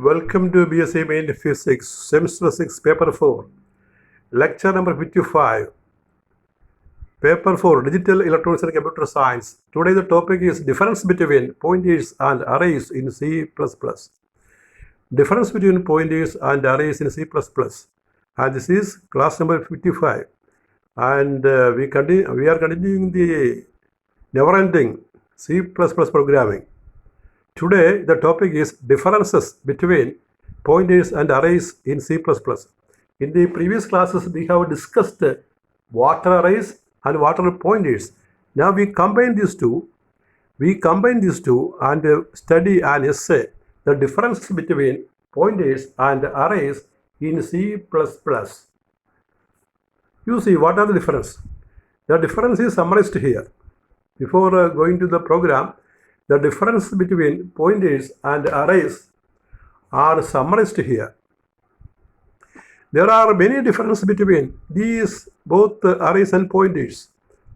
Welcome to BSc Main Physics, Semester 6, Paper 4, Lecture number 55, Paper 4, Digital Electronics and Computer Science. Today the topic is difference between pointers and arrays in C++. Difference between pointers and arrays in C++. And this is class number 55. And we are continuing the never-ending C++ programming. Today, the topic is differences between pointers and arrays in C++. In the previous classes, we have discussed water arrays and water pointers. Now we combine these two. And study an essay, the differences between pointers and arrays in C++. You see, what are the differences? The difference is summarized here. Before going to the program, the difference between pointers and arrays are summarized here. There are many differences between these both arrays and pointers.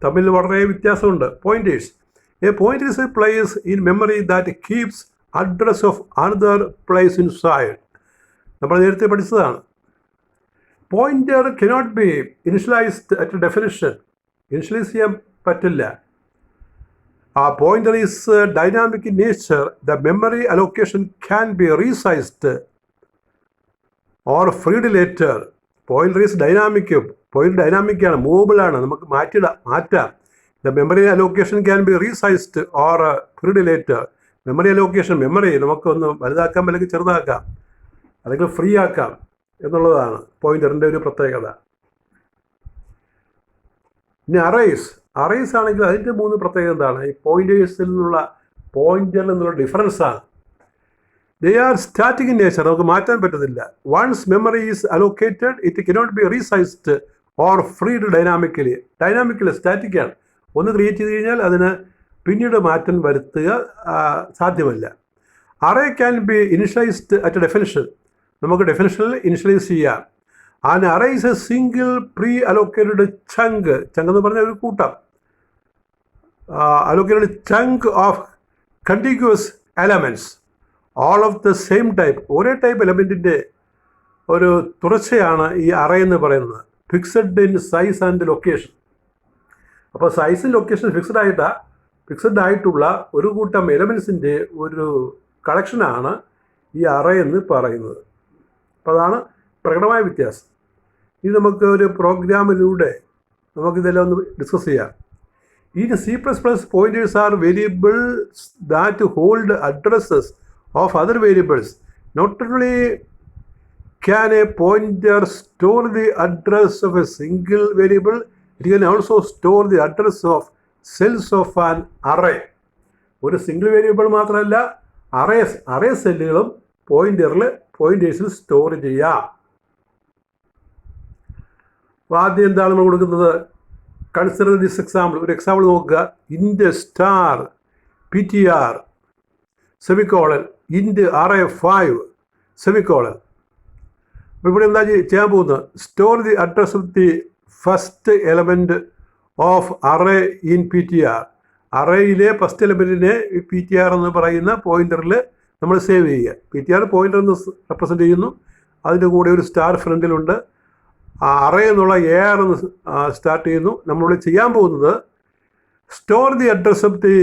തമ്മിൽ വളരെ വ്യത്യാസമുണ്ട്. Pointers. A pointer is a place in memory that keeps address of another place inside. നമ്മൾ നേരത്തെ പഠിച്ചതാണ്. Pointer cannot be initialized at a definition. Initialize ചെയ്യാൻ പറ്റില്ല. A pointer is dynamic in nature. The memory allocation can be resized or freed later. Pointer is dynamic. Pointer dynamic ആണ്, movable ആണ്, നമുക്ക് മാറ്റാം. The memory allocation can be resized or freed later. Memory allocation, memory നമുക്കൊന്ന് വലുതാക്കാം അല്ലെങ്കിൽ ചെറുതാക്കാം അല്ലെങ്കിൽ free ആക്കാം എന്നുള്ളതാണ് പോയിന്ററിൻ്റെ ഒരു പ്രത്യേകത. ഇനി അറേസ് ആണെങ്കിൽ അതിൻ്റെ മൂന്ന് പ്രത്യേകത എന്താണ്? ഈ പോയിന്റേഴ്സിൽ നിന്നുള്ള പോയിന്ററിൽ നിന്നുള്ള ഡിഫറൻസ് ആണ്. They are static in nature, നമുക്ക് മാറ്റാൻ പറ്റത്തില്ല. Once memory is allocated it cannot be resized or freed dynamically. Static ആണ്. ഒന്ന് ക്രിയേറ്റ് ചെയ്ത് കഴിഞ്ഞാൽ അതിന് പിന്നീട് മാറ്റം വരുത്തുക സാധ്യമല്ല. Array can be initialized at definition, നമുക്ക് ഡെഫിനിഷനിൽ ഇനിഷ്യലൈസ് ചെയ്യാം. And array is a single pre allocated chunk എന്ന് പറഞ്ഞ ഒരു കൂട്ടം, allocated chunk of contiguous elements, all of the same type. ഒരേ ടൈപ്പ് എലമെൻറ്റിൻ്റെ ഒരു തുടർച്ചയാണ് ഈ അറേ എന്ന് പറയുന്നത്. Fixed in size and location. അപ്പോൾ സൈസും ലൊക്കേഷൻ ഫിക്സഡ് ആയിട്ടുള്ള ഒരു കൂട്ടം എലമെൻസിൻ്റെ ഒരു കളക്ഷനാണ് ഈ അറേ എന്ന് പറയുന്നത്. അപ്പോൾ അതാണ് പ്രകടമായ വ്യത്യാസം. ഇനി നമുക്ക് ഒരു പ്രോഗ്രാമിലൂടെ നമുക്കിതെല്ലാം ഒന്ന് ഡിസ്കസ് ചെയ്യാം. In C++, pointers are variables that hold addresses of other variables. Not only can a pointer store the address of a single variable, it can also store the address of cells of an array. ഒരു single variable മാത്രമല്ല, array സെല്ലുകളും പോയിന്റേഴ്സിൽ store ചെയ്യാം. അപ്പോൾ ആദ്യം എന്താണ് നമ്മൾ കൊടുക്കുന്നത്? Consider this example. ഒരു എക്സാമ്പിൾ നോക്കുക. Int star PTR semicolon int array 5 semicolon. അപ്പോൾ ഇവിടെ എന്താ ചെയ്യാൻ പോകുന്നത്? Store the address of the first element of array in PTR. അറേയിലെ ഫസ്റ്റ് എലമെൻറ്റിനെ PTR എന്ന് പറയുന്ന പോയിന്ററിൽ നമ്മൾ സേവ് ചെയ്യുക. PTR പോയിന്റർ എന്ന് റെപ്രസെൻ്റ് ചെയ്യുന്നു. അതിൻ്റെ കൂടെ ഒരു സ്റ്റാർ ഫ്രണ്ടിലുണ്ട്. അറേ എന്നുള്ള AR എന്ന് സ്റ്റാർട്ട് ചെയ്യുന്നു. നമ്മളിവിടെ ചെയ്യാൻ പോകുന്നത് store the address of the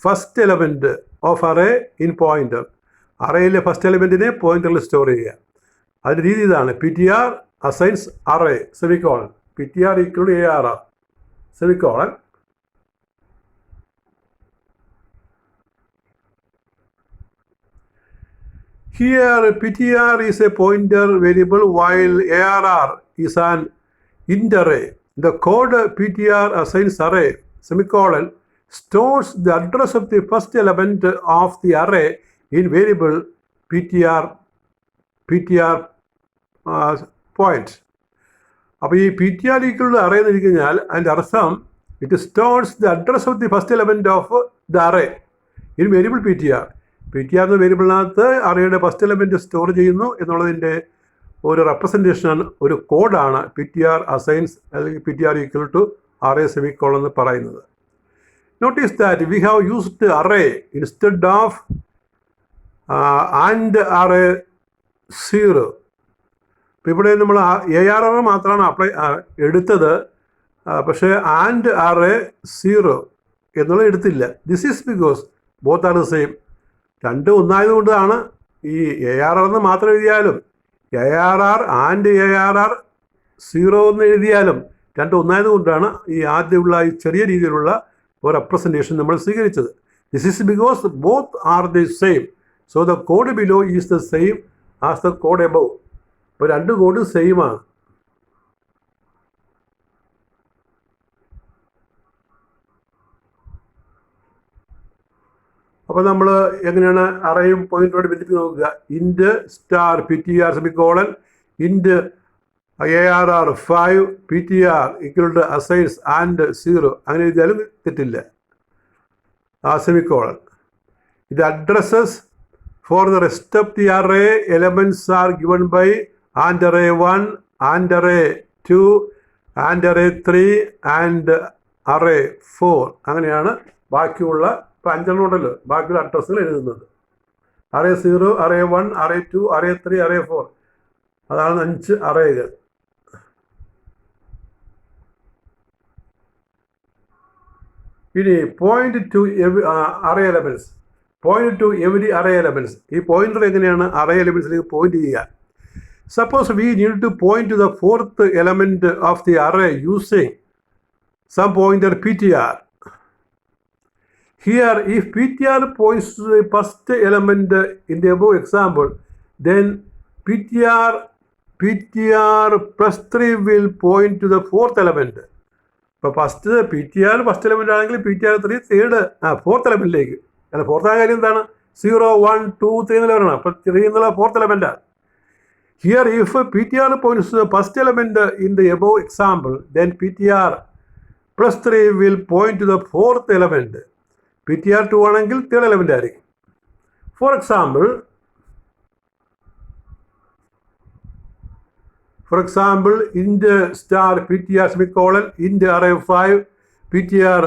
first element of array in pointer. അറേയിലെ ഫസ്റ്റ് എലമെൻറ്റിനെ പോയിന്ററിൽ സ്റ്റോർ ചെയ്യുക. അതിൻ്റെ രീതി ഇതാണ്. PTR assigns array semicolon. PTR equal to AR semicolon. Here PTR is a pointer variable while ARR is an int array. The code PTR assigns array semicolon stores the address of the first element of the array in variable PTR point. അപ്പോൾ ഈ PTR equal to array എന്ന് എഴുതി കഴിഞ്ഞാൽ അതിൻ്റെ അർത്ഥം it stores the address of the first element of the array in variable PTR എന്ന വേരിയബിളിനകത്ത് അറേയുടെ first element store ചെയ്യുന്നു എന്നുള്ളതിൻ്റെ ഒരു റെപ്രസെൻറ്റേഷനാണ്, ഒരു കോഡാണ് PTR അസൈൻസ് അല്ലെങ്കിൽ PTR equal to array semicolon എന്ന് പറയുന്നത്. Notice that we have used array instead of and array zero. ഇപ്പം ഇവിടെ നമ്മൾ ARR മാത്രമാണ് എടുത്തത്, പക്ഷേ ആൻഡ് അറേ സീറോ എന്നുള്ളത് എടുത്തില്ല. This is because both are the same. രണ്ടും ഒന്നായതുകൊണ്ടാണ്. ഈ ARR എന്ന് മാത്രം എഴുതിയാലും ARR ആൻഡ് ARR സീറോ എന്ന് എഴുതിയാലും രണ്ടും ഒന്നായതുകൊണ്ടാണ് ഈ ആദ്യമുള്ള ഈ ചെറിയ രീതിയിലുള്ള ഒരു റെപ്രസെൻറ്റേഷൻ നമ്മൾ സ്വീകരിച്ചത്. This is because both are the same. So the code below is the same as the code above. ഇപ്പോൾ രണ്ട് കോഡും സെയിം ആണ്. അപ്പോൾ നമ്മൾ എങ്ങനെയാണ് അറേയും പോയിന്റോട് ബന്ധിപ്പിച്ച് നോക്കുക. Int star PTR semicolon int ARR 5 PTR equal to assigns and 0 അങ്ങനെ എഴുതിയാലും തെറ്റില്ല. സെമിക്കോളൻ. ഇത് addresses for the rest of the array elements are given by and array 1 and array 2 and array 3 and array 4. അങ്ങനെയാണ് ബാക്കിയുള്ള ഇപ്പോൾ 5 ഉണ്ടല്ലോ ബാക്കിയുള്ള അഡ്രസ്സുകൾ എഴുതുന്നത്. Array 0, array 1, array 2, array 3, array 4. അതാണ് 5 അറേകൾ. ഇനി point to array elements. Point to every array elements. ഈ പോയിന്റർ എങ്ങനെയാണ് അറേ എലമെൻറ്റ്സിലേക്ക് പോയിന്റ് ചെയ്യുക? Suppose we need to point to the fourth element of the array using some pointer PTR. Here, if PTR points to the first element in the above example, then PTR plus 3 will point to the fourth element. ഇപ്പോൾ PTR first element ആണെങ്കിൽ PTR 3 fourth എലമെൻറ്റിലേക്ക്. കാരണം ഫോർത്തായ കാര്യം എന്താണ്? 0, 1, 2, 3 എന്നുള്ള വരണം. അപ്പോൾ 3 എന്നുള്ള fourth എലമെൻറ്റാണ്. Here, if PTR points to the first element in the above example, then PTR plus 3 will point to the fourth element. PTR 2 ആണെങ്കിൽ തേർഡ് എലമെൻ്റ് ആയിരിക്കും. For example int star PTR semicolon int array 5 PTR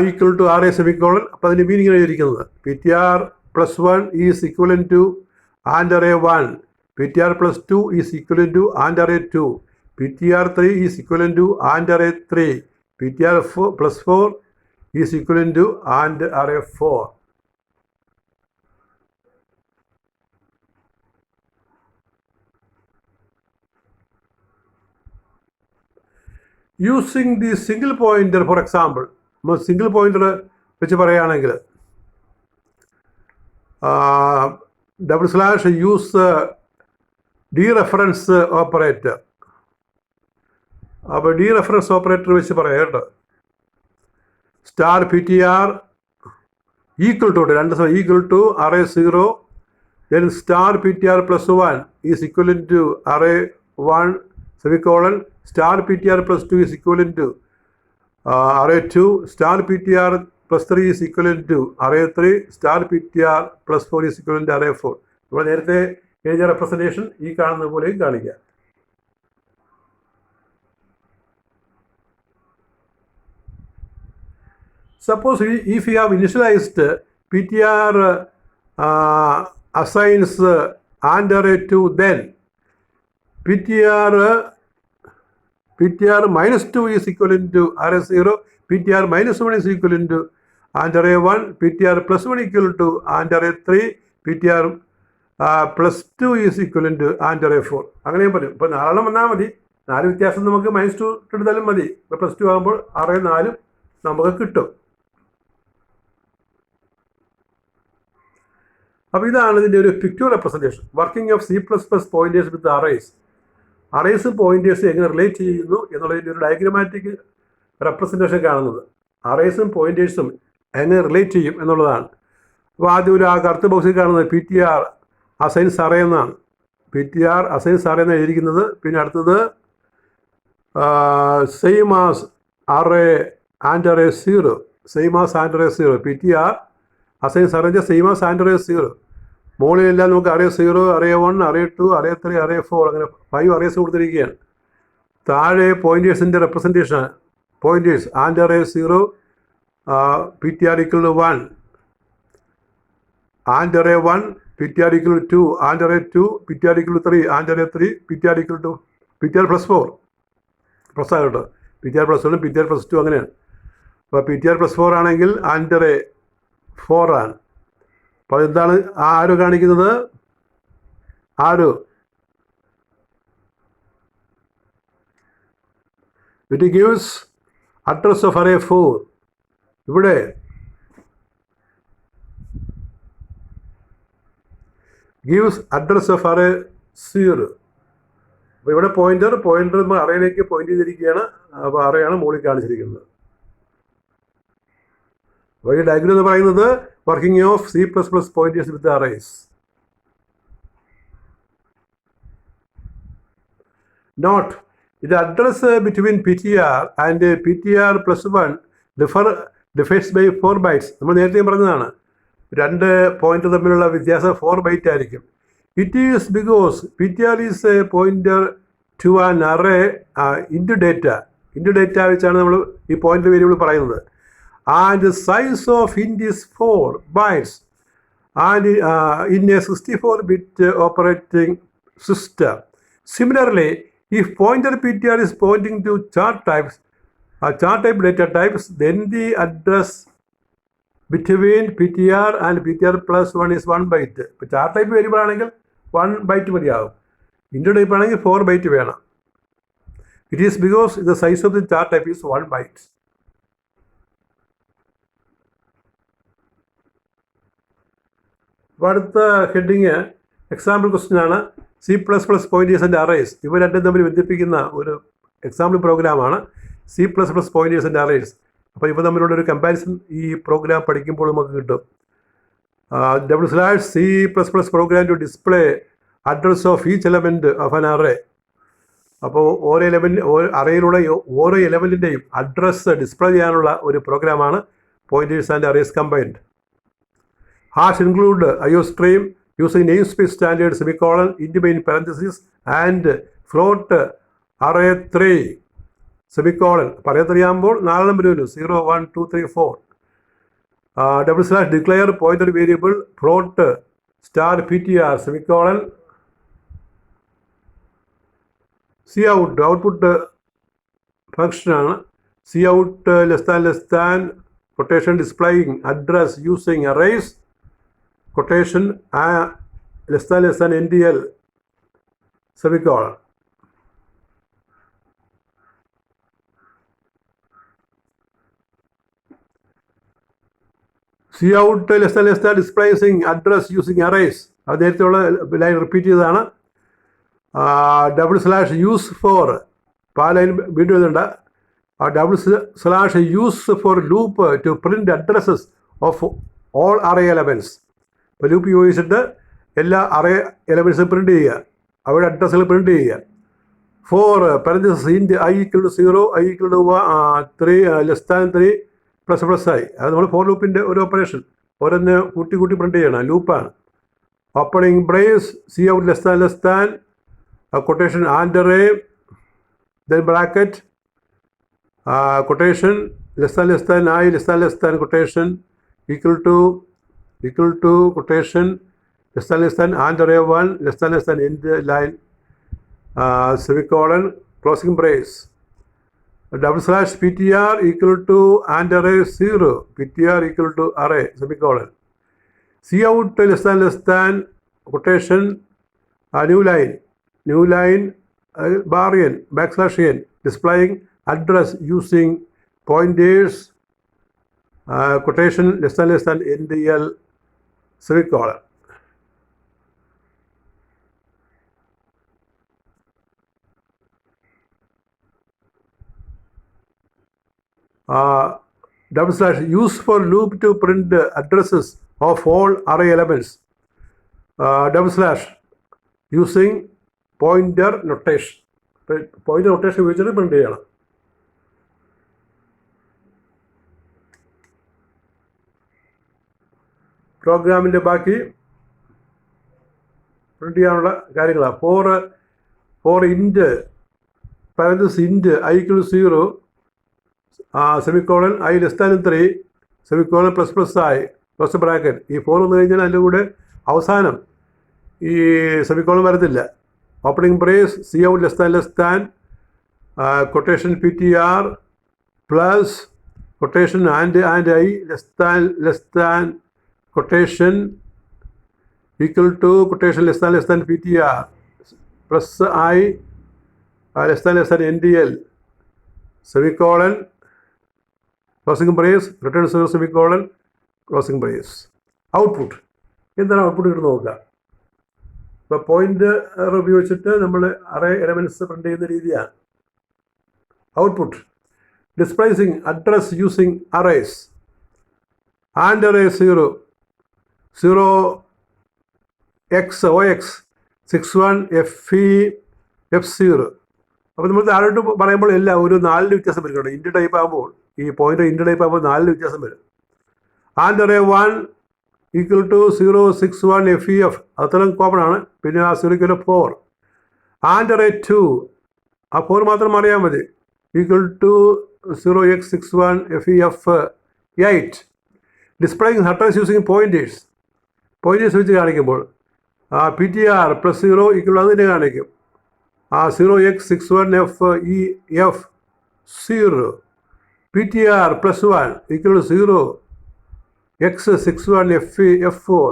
equal to array semicolon. അപ്പോൾ അതിൻ്റെ meaning എഴുതിയിരിക്കുന്നത് PTR plus 1 is equivalent to and array 1, PTR plus 2 is equivalent to and array 2, PTR 3 is equivalent to and array 3, PTR plus 4 is equivalent to and array 4. Using the single pointer, for example, single pointer വെച്ച് പറയുകയാണെങ്കിൽ / use dereference operator. അപ്പോൾ dereference operator വെച്ച് പറയാം കേട്ടോ. Star PTR equal to equal to array 0, then star PTR plus 1 is equivalent to array 1 semicolon, star PTR plus 2 is equivalent to array 2, star PTR plus 3 is equivalent to array 3, star PTR plus 4 is equivalent to array 4. നമ്മൾ നേരത്തെ എഴുതിയ representation ഈ കാണുന്ന പോലെയും കാണിക്കാം. Suppose if we have initialized PTR assigns and array 2, then PTR minus 2 is equivalent to array 0, PTR minus 1 is equivalent to and array 1, PTR plus 1 equal to and array 3, PTR plus 2 is equivalent to and array 4. അങ്ങനെയും പറയും. ഇപ്പോൾ 4 വന്നാൽ മതി. 4 വ്യത്യാസം നമുക്ക് -2 എടുത്താലും മതി. ഇപ്പോൾ +2 ആകുമ്പോൾ array 4 നമുക്ക് കിട്ടും. അപ്പോൾ ഇതാണ് ഇതിൻ്റെ ഒരു picture representation. Working of C++ pointers with arrays. അറേസും പോയിന്റേഴ്സും എങ്ങനെ റിലേറ്റ് ചെയ്യുന്നു എന്നുള്ളതിൻ്റെ ഒരു ഡയഗ്രമാറ്റിക് റെപ്രസെൻറ്റേഷൻ കാണുന്നത്. അറേസും പോയിന്റേഴ്സും എങ്ങനെ റിലേറ്റ് ചെയ്യും എന്നുള്ളതാണ്. അപ്പോൾ ആദ്യം ഒരു കറുത്ത ബോക്സിൽ കാണുന്നത് PTR അസൈൻസ് അറേ എന്നാണ്. PTR അസൈൻസ് അറേ എന്നാണ് എഴുതിയിരിക്കുന്നത്. പിന്നെ അടുത്തത് same as array and array 0, same as and array 0. PTR assigns arrange same as and array 0. മുകളിലെല്ലാം നമുക്ക് array 0, array 1, array 2, array 3, array 4 അങ്ങനെ 5 അറേസ് കൊടുത്തിരിക്കുകയാണ്. താഴെ പോയിന്റേഴ്സിൻ്റെ representation pointers and array 0, PTR equal to 1, and array 1, ptr equal to 2 and array 2, ptr equal to 3 and array 3, ptr equal to ptr plus 4 plus ആകട്ടോ, ptr plus 1 ptr plus 2 അങ്ങനെയാണ്. അപ്പോൾ ptr plus 4 ആണെങ്കിൽ and array 4 ആണ്. അപ്പോൾ എന്താണ് arrow കാണിക്കുന്നത്? Arrow it gives address of array 4. ഇവിടെ gives address of array 0. അപ്പോൾ ഇവിടെ പോയിന്റർ അറേയിലേക്ക് പോയിന്റ് ചെയ്തിരിക്കുകയാണ്. അപ്പോൾ അറേയാണ് മുകളിൽ കാണിച്ചിരിക്കുന്നത്. അപ്പോൾ ഈ ഡയഗ്രം എന്ന് പറയുന്നത് working of C++ pointers with arrays. Note ഇത് address between PTR and PTR plus 1 differs by 4 bytes. നമ്മൾ നേരത്തെ പറഞ്ഞതാണ്, രണ്ട് പോയിന്റ് തമ്മിലുള്ള വ്യത്യാസം 4 byte ആയിരിക്കും. It is because PTR is a pointer to an array int data വെച്ചാണ് നമ്മൾ ഈ പോയിന്റർ വേരിയബിൾ പറയുന്നത്. And size of int is 4 bytes and in a 64-bit operating system. Similarly, if pointer PTR is pointing to chart type data types, then the address between PTR and PTR plus 1 is 1 byte. ഇപ്പോൾ chart type variable ആണെങ്കിൽ 1 byte മതിയാകും. Into type ആണെങ്കിൽ 4 byte വേണം. It is because the size of the chart type is 1 byte. അപ്പോൾ അടുത്ത heading example question ആണ്. C++ pointers and arrays. ഇവ രണ്ടും തമ്മിൽ ബന്ധിപ്പിക്കുന്ന ഒരു എക്സാമ്പിൾ പ്രോഗ്രാമാണ് C++ പോയിന്റേഴ്സ് ആൻഡ് അറേസ്. അപ്പോൾ ഇവ തമ്മിലുള്ള ഒരു കമ്പാരിസൺ ഈ പ്രോഗ്രാം പഠിക്കുമ്പോൾ നമുക്ക് കിട്ടും. /C++ program to display address of each element of an array. അപ്പോൾ അറേയിലുള്ള ഓരോ എലമെൻറ്റിൻ്റെയും അഡ്രസ്സ് ഡിസ്പ്ലേ ചെയ്യാനുള്ള ഒരു പ്രോഗ്രാമാണ് pointers and arrays combined. Hash include IOStream using namespace standard semicolon into main parenthesis and float array 3 semicolon. array 3 ആകുമ്പോൾ 4 number വരും, 0 1 2 3 4. /declare pointer variable float star PTR semicolon. cout output function ആണ്. cout less than quotation displaying address using arrays quotation less than NDL semicolon. cout less than displaying address using arrays. അത് നേരത്തെയുള്ള line repeat ചെയ്തതാണ്. /use for ആ line വീണ്ടും എഴുതണ്ട. /use for loop to print addresses of all array elements. ഇപ്പോൾ loop ഉപയോഗിച്ചിട്ട് എല്ലാ array എലമെൻറ്റ്സും print ചെയ്യുക, അവയുടെ അഡ്രസ്സുകൾ പ്രിൻറ്റ് ചെയ്യുക. 4 parenthesis int I equal to 0 I equal to 3 less than 3 ++ I. അത് നമ്മൾ ഫോർ ലൂപ്പിൻ്റെ ഒരു ഓപ്പറേഷൻ ഓരോന്ന് കൂട്ടി പ്രിൻറ്റ് ചെയ്യണം, ലൂപ്പാണ്. Opening brace cout less than quotation and array then bracket quotation less than I less than quotation equal to quotation less than and array 1 less than end line semicolon closing brace. /PTR equal to and array 0 PTR equal to array semicolon. cout less than quotation new line bar n \n displaying address using pointers quotation less than NDL semicolon. /use for loop to print addresses of all array elements. /using pointer notation. Pointer notation ഉപയോഗിച്ചിട്ട് print ചെയ്യണം. പ്രോഗ്രാമിൻ്റെ ബാക്കി print ചെയ്യാനുള്ള കാര്യങ്ങളാണ്. 4 int parenthesis int I equal to 0 semicolon I less than 3 semicolon ++ I close bracket. ഈ 4 വന്നു കഴിഞ്ഞാൽ അതിൻ്റെ കൂടെ അവസാനം ഈ സെമിക്കോളൻ വരത്തില്ല. Opening brace C out less than quotation PTR plus quotation and I less than quotation equal to quotation less than PTR plus I less than NDL semicolon closing brace return semicolon closing brace. Output എന്താണ് output കിട്ടുന്ന നോക്കുക. ഇപ്പോൾ point ഉപയോഗിച്ചിട്ട് നമ്മൾ array elements print ചെയ്യുന്ന രീതിയാണ്. Output displacing address using arrays and array 0x 61 F0. അപ്പോൾ നമ്മൾ താഴോട്ട് പറയുമ്പോൾ എല്ലാം ഒരു 4 വ്യത്യാസം വരുന്നുണ്ട്. ഇൻഡ് ടൈപ്പ് ആകുമ്പോൾ ഈ പോയിൻ്റ് ഇൻഡ് ടൈപ്പ് ആകുമ്പോൾ 4 വ്യത്യാസം വരും. And array 1 equal to 061 FEF അത്രയും കോമൺ ആണ്. പിന്നെ ആ 0 ആൻഡ് അറേ 2 ആ 4 മാത്രം അറിയാൻ മതി. Equal to 0x61 FEF 8 displaying address using pointers വെച്ച് കാണിക്കുമ്പോൾ PTR പ്ലസ് 0 ഈക്വൽ അത് തന്നെ കാണിക്കും. 0x61 FEF 0 PTR plus 1 equal 0x61 FEF4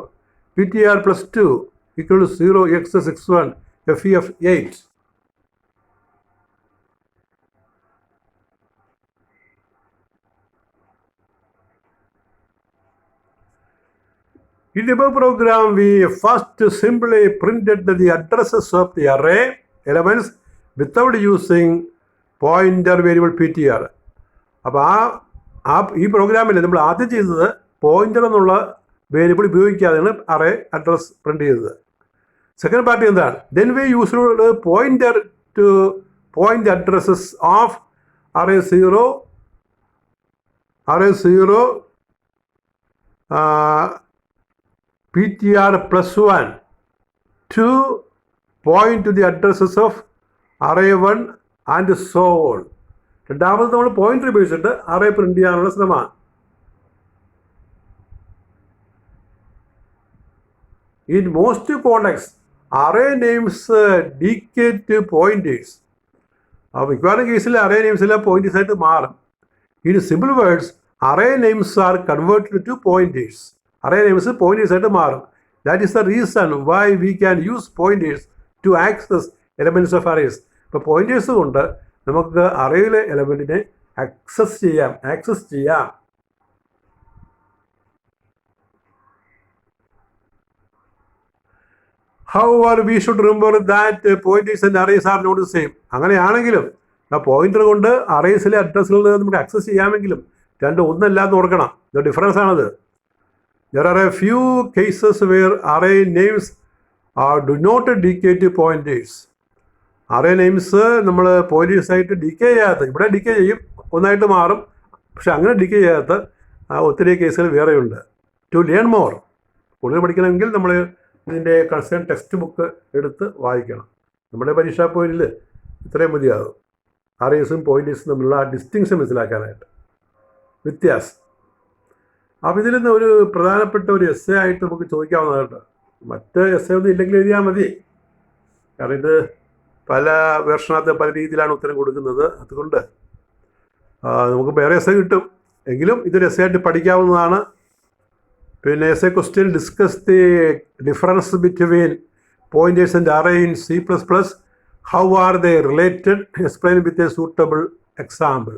PTR plus 2 equals 0x61 FEF8. In the above program, we first simply printed the addresses of the array elements without using pointer variable PTR. അപ്പോൾ ഈ പ്രോഗ്രാമിൽ നമ്മൾ ആദ്യം ചെയ്തത് pointer എന്നുള്ള variable ഉപയോഗിക്കാതെയാണ് array address print ചെയ്തത്. Second part എന്താണ്? Then we used pointer to point addresses of array 0 PTR plus 1 to point to the addresses of array 1 and so on. രണ്ടാമത് നമ്മൾ പോയിൻ്റർ ഉപയോഗിച്ചിട്ട് അറേ പ്രിൻ്റ് ചെയ്യാനുള്ള ശ്രമമാണ്. In most contexts, array names decay to pointers. അപ്പോൾ മിക്കവാറും കേസിൽ array നെയിംസിലെ pointers ആയിട്ട് മാറും. In simple words, array names are converted to pointers. Array names pointers ആയിട്ട് മാറും. That is the reason why we can use pointers to access elements of arrays. ഇപ്പോൾ pointers കൊണ്ട് നമുക്ക് അറേയിലെ എലമെൻറ്റിനെ ആക്സസ് ചെയ്യാം. However, we should remember that pointers and arrays are not the same. അങ്ങനെയാണെങ്കിലും ആ pointer കൊണ്ട് അറേസിലെ അഡ്രസ്സുകൾ നമുക്ക് ആക്സസ് ചെയ്യാമെങ്കിലും രണ്ടും ഒന്നല്ല എന്ന് ഓർക്കണം. ഇത് ഡിഫറൻസ് ആണത്. There are a few cases where array names do not decay to pointers. Array names നമ്മൾ പോയിന്റേഴ്സ് ആയിട്ട് ഡിക്കേ ചെയ്യാത്ത, ഇവിടെ ഡിക്കേ ചെയ്യും, ഒന്നായിട്ട് മാറും. പക്ഷെ അങ്ങനെ ഡിക്കേ ചെയ്യാത്ത ഒത്തിരി കേസുകൾ വേറെയുണ്ട്. ടു ലേൺ മോർ, കൂടുതൽ പഠിക്കണമെങ്കിൽ നമ്മൾ ഇതിൻ്റെ കൺസേൺ ടെക്സ്റ്റ് ബുക്ക് എടുത്ത് വായിക്കണം. നമ്മുടെ പരീക്ഷാ പോയിന്റിൽ ഇത്രയും മതിയാകും. അറേസും പോയിന്റേഴ്സും തമ്മിലുള്ള ഡിസ്റ്റിങ്ഷൻ മനസ്സിലാക്കാനായിട്ട് വ്യത്യാസം. അപ്പോൾ ഇതിൽ നിന്ന് ഒരു പ്രധാനപ്പെട്ട ഒരു എസ്സേ ആയിട്ട് നമുക്ക് ചോദിക്കാവുന്നതായിട്ട്, മറ്റ് എസ്സേ ഒന്നും ഇല്ലെങ്കിൽ എഴുതിയാൽ മതി. കാരണം ഇത് പല വേർഷനകത്ത് പല രീതിയിലാണ് ഉത്തരം കൊടുക്കുന്നത്. അതുകൊണ്ട് നമുക്ക് വേറെ എസ്സേ കിട്ടും, എങ്കിലും ഇതൊരു എസ്സേ ആയിട്ട് പഠിക്കാവുന്നതാണ്. പിന്നെ essay question discuss the difference between pointers and array in C++. How are they related? Explain with a suitable example.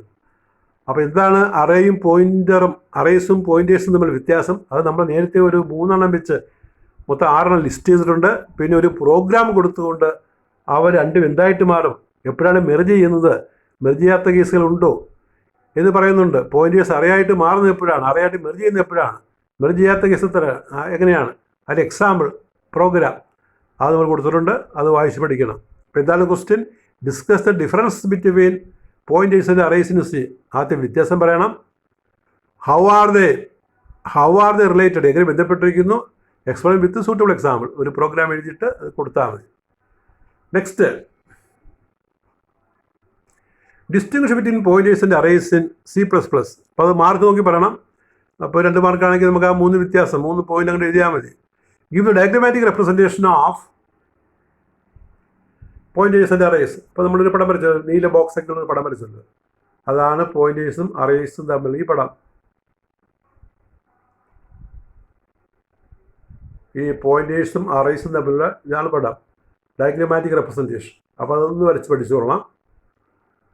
അപ്പോൾ എന്താണ് അറേയും പോയിൻ്ററും, അറേസും പോയിന്റേഴ്സും തമ്മിൽ വ്യത്യാസം? അത് നമ്മൾ നേരത്തെ ഒരു 3 വെച്ച് മൊത്തം 6 ലിസ്റ്റ് ചെയ്തിട്ടുണ്ട്. പിന്നെ ഒരു പ്രോഗ്രാം കൊടുത്തുകൊണ്ട് അവ രണ്ടും എന്തായിട്ട് മാറും, എപ്പോഴാണ് മെർജ് ചെയ്യുന്നത്, മെർജ് ചെയ്യാത്ത കേസുകളുണ്ടോ എന്ന് പറയുന്നുണ്ട്. പോയിന്റേഴ്സ് അറേയായിട്ട് മാറുന്നത് എപ്പോഴാണ്, അറേയായിട്ട് മെർജ് ചെയ്യുന്നത് എപ്പോഴാണ്, മെർജ് ചെയ്യാത്ത കേസ് എങ്ങനെയാണ്, അതിൻ്റെ എക്സാമ്പിൾ പ്രോഗ്രാം അത് നമ്മൾ കൊടുത്തിട്ടുണ്ട്. അത് വായിച്ച് പഠിക്കണം. അപ്പോൾ എന്താണ് question? Discuss the difference between pointers and arrays in C. ആദ്യം വ്യത്യാസം പറയണം. ഹൗ ആർ ദേ റിലേറ്റഡ്, എങ്ങനെ ബന്ധപ്പെട്ടിരിക്കുന്നു, എക്സ്പ്ലെയിൻ വിത്ത് സൂട്ടബിൾ എക്സാമ്പിൾ. ഒരു പ്രോഗ്രാം എഴുതിയിട്ട് അത് കൊടുത്താൽ മതി. Next, distinguish between pointers and arrays in C++. അപ്പോൾ അത് മാർക്ക് നോക്കി പറയണം. അപ്പോൾ 2 മാർക്കാണെങ്കിൽ നമുക്ക് ആ 3 വ്യത്യാസം, 3 പോയിന്റ് അങ്ങോട്ട് എഴുതിയാൽ മതി. Give the diagrammatic representation of pointers and arrays. ഇപ്പോൾ നമ്മളൊരു പടം വരച്ചത്, നീല ബോക്സ് ഒക്കെ ഒരു പടം വരച്ചത്, അതാണ് പോയിന്റേഴ്സും അറേസും തമ്മിൽ ഈ പടം. ഈ പോയിന്റേഴ്സും അറേസും തമ്മിലുള്ള ഇതാണ് പടം, ഡയഗ്രമാറ്റിക് റെപ്രസെൻറ്റേഷൻ. അപ്പോൾ അതൊന്ന് വരച്ച് പഠിച്ചോളണം.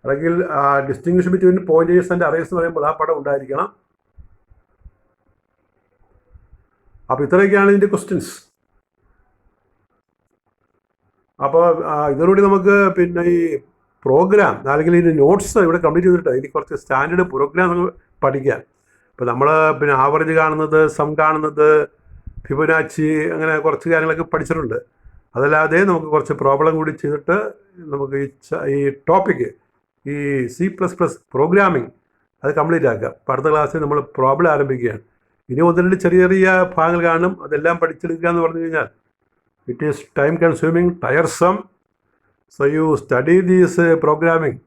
അല്ലെങ്കിൽ distinguish between pointers and arrays എന്ന് പറയുമ്പോൾ ആ പടം ഉണ്ടായിരിക്കണം. അപ്പോൾ ഇത്രയൊക്കെയാണ് ഇതിൻ്റെ ക്വസ്റ്റ്യൻസ്. അപ്പോൾ ഇതിലൂടെ നമുക്ക് പിന്നെ ഈ പ്രോഗ്രാം അല്ലെങ്കിൽ ഇതിൻ്റെ നോട്ട്സ് ഇവിടെ കംപ്ലീറ്റ് ചെയ്തിട്ട് ഇനി കുറച്ച് സ്റ്റാൻഡേർഡ് പ്രോഗ്രാം പഠിക്കാൻ. ഇപ്പോൾ നമ്മൾ പിന്നെ ആവറേജ് കാണുന്നത്, സം കാണുന്നത്, ഫിബൊനാച്ചി, അങ്ങനെ കുറച്ച് കാര്യങ്ങളൊക്കെ പഠിച്ചിട്ടുണ്ട്. അതല്ലാതെ നമുക്ക് കുറച്ച് പ്രോബ്ലം കൂടി ചെയ്തിട്ട് നമുക്ക് ഈ ടോപ്പിക്ക്, ഈ C++ പ്രോഗ്രാമിംഗ് അത് കംപ്ലീറ്റ് ആക്കാം. അപ്പോൾ അടുത്ത ക്ലാസ്സിൽ നമ്മൾ പ്രോബ്ലം ആരംഭിക്കുകയാണ്. ഇനി 1-2 ചെറിയ ചെറിയ ഭാഗങ്ങൾ കാണും, അതെല്ലാം പഠിച്ചെടുക്കുക എന്ന് പറഞ്ഞു കഴിഞ്ഞാൽ it is time consuming, ടയർസം. So you study these programming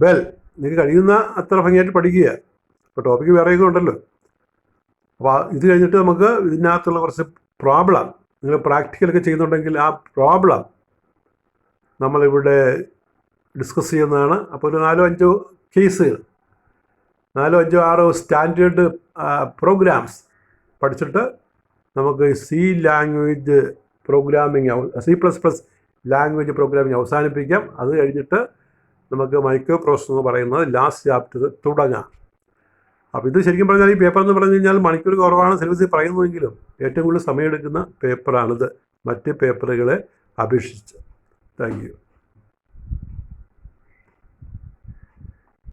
well. നിങ്ങൾക്ക് കഴിയുന്ന അത്ര ഭംഗിയായിട്ട് പഠിക്കുക. ഇപ്പോൾ ടോപ്പിക്ക് വേറെയൊക്കെ ഉണ്ടല്ലോ. അപ്പോൾ ഇത് കഴിഞ്ഞിട്ട് നമുക്ക് ഇതിനകത്തുള്ള കുറച്ച് പ്രോബ്ലം, നിങ്ങൾ പ്രാക്ടിക്കലൊക്കെ ചെയ്യുന്നുണ്ടെങ്കിൽ ആ പ്രോബ്ലം നമ്മളിവിടെ ഡിസ്കസ് ചെയ്യുന്നതാണ്. അപ്പോൾ ഒരു 4-5 കേസുകൾ, 4-5-6 സ്റ്റാൻഡേർഡ് പ്രോഗ്രാംസ് പഠിച്ചിട്ട് നമുക്ക് C language programming, C++ language programming അവസാനിപ്പിക്കാം. അത് കഴിഞ്ഞിട്ട് നമുക്ക് മൈക്രോ പ്രോസസ്സർ എന്ന് പറയുന്നത് ലാസ്റ്റ് ചാപ്റ്റർ തുടങ്ങാം. അപ്പോൾ ഇത് ശരിക്കും പറഞ്ഞാൽ ഈ പേപ്പർ എന്ന് പറഞ്ഞു കഴിഞ്ഞാൽ മണിക്കൂർ കുറവാണ് സിലബസിൽ പറയുന്നതെങ്കിലും ഏറ്റവും കൂടുതൽ സമയമെടുക്കുന്ന പേപ്പറാണിത് മറ്റ് പേപ്പറുകളെ അപേക്ഷിച്ച്. Thank you.